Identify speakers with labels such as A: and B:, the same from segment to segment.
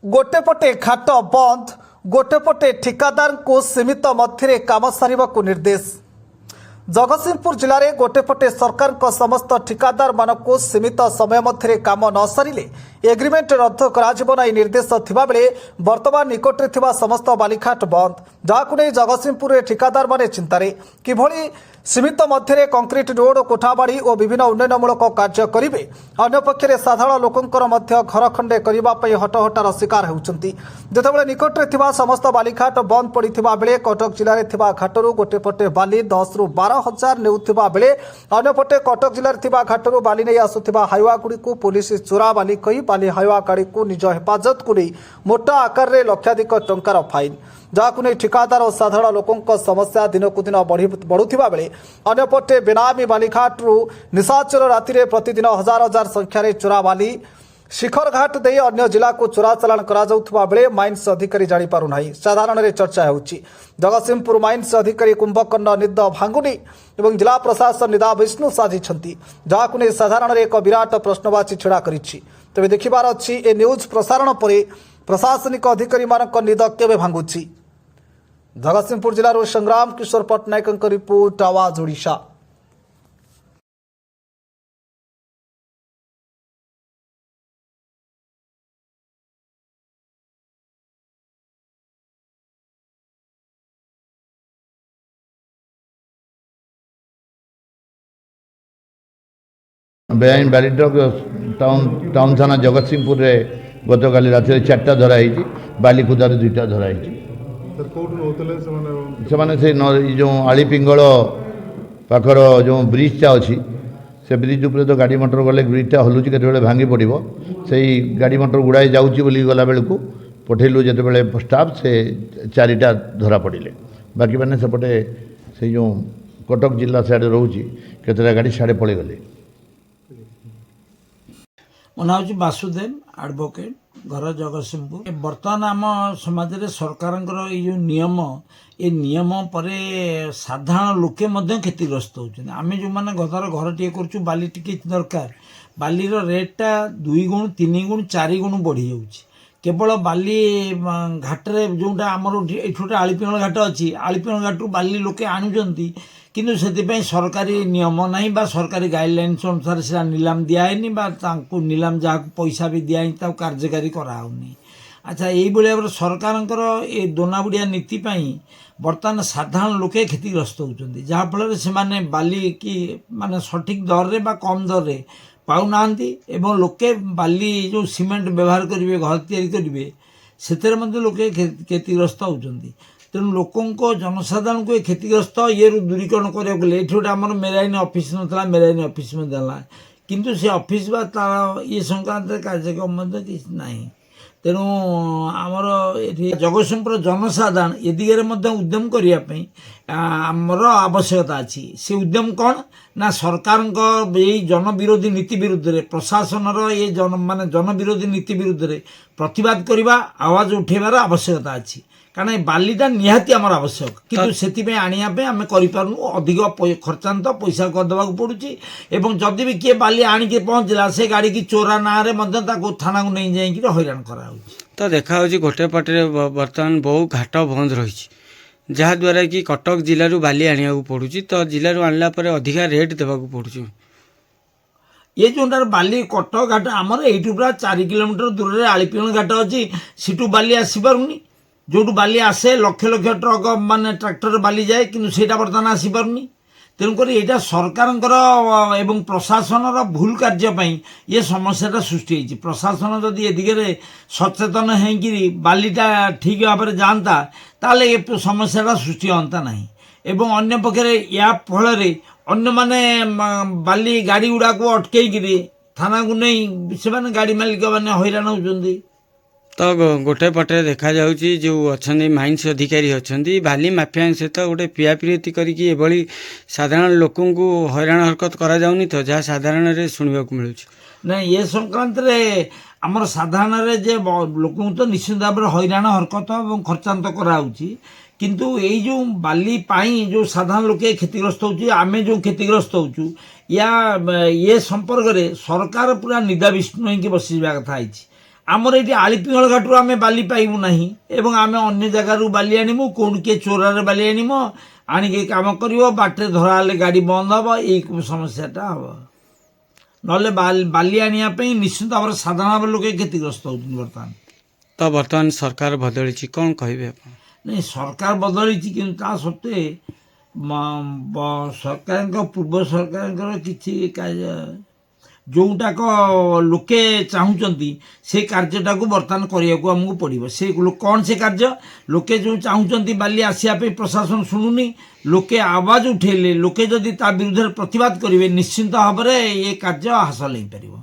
A: गोटे पटे घाट बंद गोटे पटे ठिकादार को सीमित मध्य काम सारिबा को निर्देश। जगतसिंहपुर जिले में गोटे पटे सरकार को समस्त ठिकादार मानक सीमित समय मध्य काम न सारे एग्रीमेंट रद्द कर निर्देश थिबा बेले वर्तमान निकट में समस्त बालिघाट बंद, जहां नहीं जगतसिंहपुर ठिकादार माने चिंतार किभली सीमित मध्य कंक्रीट रोड कोठाबाड़ी और विभिन्न उन्नयनमूलक कार्य करेंगे। अन्यपक्षे साधारण लोकंकर मध्य घर खंडे करने हटहटार शिकार होती जितेबाला निकट में समस्त बालिघाट बंद पड़ा बेले कटक जिले में घाटू गोटे पटे बाली 10 ରୁ 12 हजार नेउथिबा बेले अन्यपटे कटक जिले में घाटू बाली नहीं आसुथिबा हाइवा गुड़ी को पुलिस चोरा बाली कही बाली हाइवा गाड़ी को निज हेफाजत को नहीं मोटा आकार में लक्षाधिक टंकार फाइन, जहां नहीं ठिकादार और साधारण लोकों समस्या दिनकू दिन बढ़ुवा बेले अन्यपटे बेनामी बालिघाटू निशाचर राति प्रतिदिन हजार हजार संख्यार चोरा बाली शिखर घाट दे अन्य जिला को चोरा चालाण करा बेले माइन्स अधिकारी जापर ना साधारण चर्चा होची। जगतसिंहपुर माइन्स अधिकारी कुंभकर्ण निद भांगुनी और जिला प्रशासन निदा विष्णु साजिंट, जहां नहीं साधारण एक विराट प्रश्नवाची छिड़ा कर तेज देखिबार अच्छी ए न्यूज प्रसारण पर प्रशासनिक अधिकारी मानक निद केबे भांगुची। जगतसिंहपुर जिलार संग्राम किशोर पट्टनायक रिपोर्ट आवाज ओडिशा।
B: बेआईन बालिड्रग टाउन थाना जगतसिंहपुर गत काली रात 4टा धराई बाली खुदार 2टा धराई से जो आलीपिंगल पाखर जो ब्रिजटा अच्छी से ब्रिज उपर तो गाड़ी मोटर गले ब्रिजटा हलुची के भांगी पड़ो से गाड़ी मोटर गुड़ाए जाऊँगी बोली गला बेलू पठेलु जो स्टाफ से 4टा धरा पड़े बाकी मैंने सेपटे से जो कटक जिला साढ़े रोचे केतटा गाड़ी साढ़े पलि गले।
C: मो ना हूँ वासुदेव एडवोकेट घर जगतसिंहपुर। बर्तमान आम समाज रे सरकार ये नियम ए नियम पर साधारण लोके क्षतिग्रस्त होते। आम जो मैंने घर घर टे कर बाली टी दरकार बालीर रेटा 2 गुण 3 गुण 4 गुण बढ़ी जाऊँगी। केवल बाली घाटे जोटा आमर ये आलीपिंगल घाट अच्छी आलीपिंगल घाटू बाली लोके आणुचंती किंतु से सरकारी नियम नहीं बा सरकारी गाइडलाइंस अनुसार से नीलाम दिखानी नीलाम जहाँ पैसा भी दिखाई कार्यकारी कराऊनी। अच्छा यही भाव सरकार ये दोनाबुड़िया नीति बर्तमान साधारण लोके क्षतिग्रस्त होती जहाँफल से माने बाली की माने सठिक दर रे बा कम दर रे पाऊना एवं लोके बाली जो सीमेंट व्यवहार करेंगे घर तैयारी से लोके क्षतिग्रस्त होती। तेणु लोकों जनसाधारण को क्षतिग्रस्त ये दूरीकरण करने ये गोटे आम मेराइन ऑफिस ना मेराइन ऑफिस में देला किंतु से ऑफिस बा तार ये संक्रांत कार्यक्रम किसी ना। तेणु आमर जगतसिंहपुर जनसाधारण ए दिगरे उद्यम करने आमर आवश्यकता अच्छी। से उद्यम कौन ना सरकार यही जनविरोधी नीति विरुद्ध रे प्रशासन ये माने जनविरोधी नीति विरुद्ध रे प्रतिवाद करने आवाज उठेबार आवश्यकता अच्छी। कारण बालीटा निहाती आमर आवश्यक किंतु से आने आम करूँ अधिक खर्चांत पैसा करदेवा पड़ुची एवं जदि भी किए बाली आणिकी पहुँचला से गाड़ी की चोरा ना थाना को नहीं जाइए हैरान करा
D: तो देखा गोटे पटे बर्तमान बहु घाट बंद रही जहाद्वारा कि कटक जिलू बाली आने पड़ुची तो जिलू आणला अधिका रेट देवा पड़ुची।
C: ये जो बाली कटक घाट आमर यू पूरा 4 किलोमीटर दूर में आलीपिंगल घाट अच्छी सीटू बाली आसपारूनी जो बाली आसे लक्ष लक्ष ट्रक माने ट्रैक्टर बाली जाए किंतु सेटा बर्तमान आसपारूनी। तेणुक यहाँ सरकार एवं प्रशासन भूल कार्यपाई ये समस्याटा सृष्टि होती। प्रशासन जदि ए दिगरे सचेतन होगी बालीटा ठीक भाव में जाता ताले ये समस्याटा सृष्टि होता ना। एवं अन्य पक्षे या फल अन्य माने बाली गाड़ी गुड़ा को अटकई थाना को नहीं से गाड़ी मालिक मैंने हैरान होती।
D: तो गोटे पटे देखा जाउची जो अच्छे माइन्स अधिकारी अच्छा बाली माफिया सहित गोटे पियापिरीति करके एभली साधारण लोकों को हैरान हरकत करा जाउनी तो जहाँ साधारण रे सुनिबा को मिलुछ
C: ना। ये संक्रांत रे आमर साधारण रे जे लोकों तो निश्चित भाव में हैरान हरकत और खर्चांत कराउची किंतु यही जो बाली पाई जो साधारण लोके क्षतिग्रस्त होची आमे जो क्षतिग्रस्त होचु या ये संपर्क रे सरकार पूरा निदा विष्णु होइके बसिबा कथा आइछि। ଆମର ଏଠି ଆଳିପିଙ୍ଗଳ ଘାଟରୁ ଆମେ ବାଲି ପାଇବୁ ନାହିଁ ଏବଂ ଆମେ ଅନ୍ୟ ଜାଗାରୁ ବାଲି ଆଣିବୁ, କେଉଁଠି କିଏ ଚୋରାରେ ବାଲି ଆଣିବ, ଆଣିକି କାମ କରିବ, ବାଟରେ ଧରା ହେଲେ ଗାଡ଼ି ବନ୍ଦ ହେବ, ଏଇ ସମସ୍ୟାଟା ହେବ। ନହେଲେ ବାଲି ଆଣିବା ପାଇଁ ନିଶ୍ଚିତ ଭାବରେ ସାଧାରଣ ଲୋକେ କ୍ଷତିଗ୍ରସ୍ତ ହେଉଛନ୍ତି ବର୍ତ୍ତମାନ।
D: ତ ବର୍ତ୍ତମାନ ସରକାର ବଦଳିଛି, କ'ଣ କହିବେ ଆପଣ?
C: ନାଇଁ, ସରକାର ବଦଳିଛି କିନ୍ତୁ ତା ସତ୍ତ୍ୱେ ସରକାରଙ୍କ ପୂର୍ବ ସରକାରଙ୍କର କିଛି ଯେଉଁଟାକ ଲୋକେ ଚାହୁଁଛନ୍ତି ସେ କାର୍ଯ୍ୟଟାକୁ ବର୍ତ୍ତମାନ କରିବାକୁ ଆମକୁ ପଡ଼ିବ। ସେ କ'ଣ ସେ କାର୍ଯ୍ୟ? ଲୋକେ ଯେଉଁ ଚାହୁଁଛନ୍ତି ବାଲି ଆସିବା ପାଇଁ ପ୍ରଶାସନ ଶୁଣୁନି, ଲୋକେ ଆବାଜ ଉଠେଇଲେ, ଲୋକେ ଯଦି ତା ବିରୁଦ୍ଧରେ ପ୍ରତିବାଦ କରିବେ, ନିଶ୍ଚିନ୍ତ ଭାବରେ ଏ କାର୍ଯ୍ୟ ହାସଲ ହେଇପାରିବ।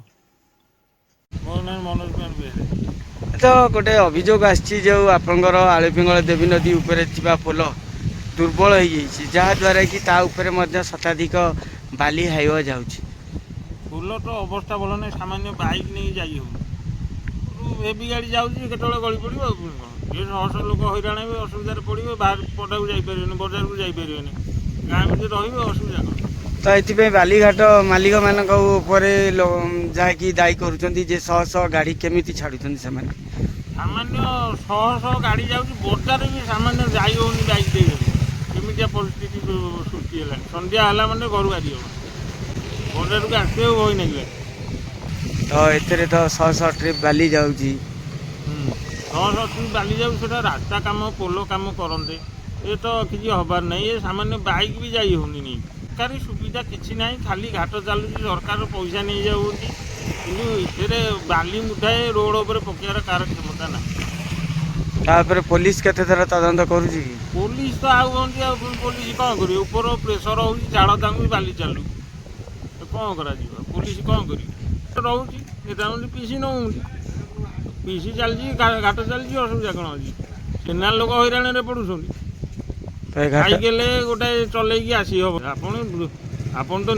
D: ତ ଗୋଟେ ଅଭିଯୋଗ ଆସିଛି ଯେଉଁ ଆପଣଙ୍କର ଆଳିପିଙ୍ଗଳ ଦେବୀ ନଦୀ ଉପରେ ଥିବା ପୋଲ ଦୁର୍ବଳ ହେଇଯାଇଛି, ଯାହାଦ୍ୱାରା କି ତା ଉପରେ ମଧ୍ୟ ଶତାଧିକ ବାଲି ହାଇୱା ଯାଉଛି।
E: ପୋଲ ତ ଅବସ୍ଥା ଭଲ ନାହିଁ, ସାମାନ୍ୟ ବାଇକ୍ ନେଇ ଯାଇ ହେଉନି, ହେଭି ଗାଡ଼ି ଯାଉଛି କେତେବେଳେ ଗଳି ପଡ଼ିବ। ଆଉ କ'ଣ ଏ ଶହ ଶହ ଲୋକ ହଇରାଣ ହେବେ, ଅସୁବିଧାରେ ପଡ଼ିବେ, ବାହାର ପଟାକୁ ଯାଇପାରିବେନି, ବଜାରକୁ ଯାଇପାରିବେନି, ଗାଁ ଭିତରେ ରହିବେ, ଅସୁବିଧା କ'ଣ?
D: ତ ଏଥିପାଇଁ ବାଲିଘାଟ ମାଲିକମାନଙ୍କ ଉପରେ ଯାହାକି ଦାୟୀ କରୁଛନ୍ତି ଯେ ଶହ ଶହ ଗାଡ଼ି କେମିତି ଛାଡ଼ୁଛନ୍ତି ସେମାନେ।
E: ସାମାନ୍ୟ ଶହ ଶହ ଗାଡ଼ି ଯାଉଛି, ବଜାରରେ ବି ସାମାନ୍ୟ ଯାଇ ହେଉନି ବାଇକ୍ ଦେଇଦେବେ। ଏମିତିଆ ପରିସ୍ଥିତି ସୃଷ୍ଟି ହେଲାଣି, ସନ୍ଧ୍ୟା ହେଲା ମାନେ ଘରୁ ବାହାରି ହେବ, ବଜାରକୁ ଆସିବାକୁ ଭୟ ଲାଗିଲାଣି।
D: ତ ଏଥିରେ ତ ଶହ ଶହ ଟ୍ରିପ୍ ବାଲି ଯାଉଛି।
E: ଶହ ଶହ ଟ୍ରିପ୍ ବାଲି ଯାଉଛି, ସେଟା ରାସ୍ତା କାମ, ପୋଲ କାମ କରନ୍ତେ, ଏ ତ କିଛି ହେବାର ନାହିଁ। ଏ ସାମାନ୍ୟ ବାଇକ୍ ବି ଯାଇ ହେଉନି ନେଇ। ସରକାରୀ ସୁବିଧା କିଛି ନାହିଁ, ଖାଲି ଘାଟ ଚାଲୁଛି, ସରକାର ପଇସା ନେଇଯାଉଛନ୍ତି, କିନ୍ତୁ ଏଥିରେ ବାଲି ମୁଠାଏ ରୋଡ଼ ଉପରେ ପକାଇବାର କାହାର କ୍ଷମତା ନାହିଁ।
D: ତାପରେ ପୋଲିସ କେତେ ଥର ତଦନ୍ତ କରୁଛି କି?
E: ପୋଲିସ ତ ଆଉ ହୁଅନ୍ତି, ଆଉ ପୋଲିସ କ'ଣ କରିବେ? ଉପର ପ୍ରେସର ହେଉଛି, ଛାଡ଼ ତାଙ୍କୁ ବାଲି ଚାଲୁ, କ'ଣ କରାଯିବ? ପୋଲିସ କ'ଣ କରିବ? ରହୁଛି ଏଟା ପିସି ନେଉଛନ୍ତି, ପିସି ଚାଲିଛି, ଘାଟ ଚାଲିଛି, ଅସୁବିଧା କ'ଣ ଅଛି? କେନାଲ ଲୋକ ହଇରାଣରେ ପଡ଼ୁଛନ୍ତି। ସାଇକେଲ ଗୋଟାଏ ଚଲେଇକି ଆସି ହେବ। ଆପଣ ତ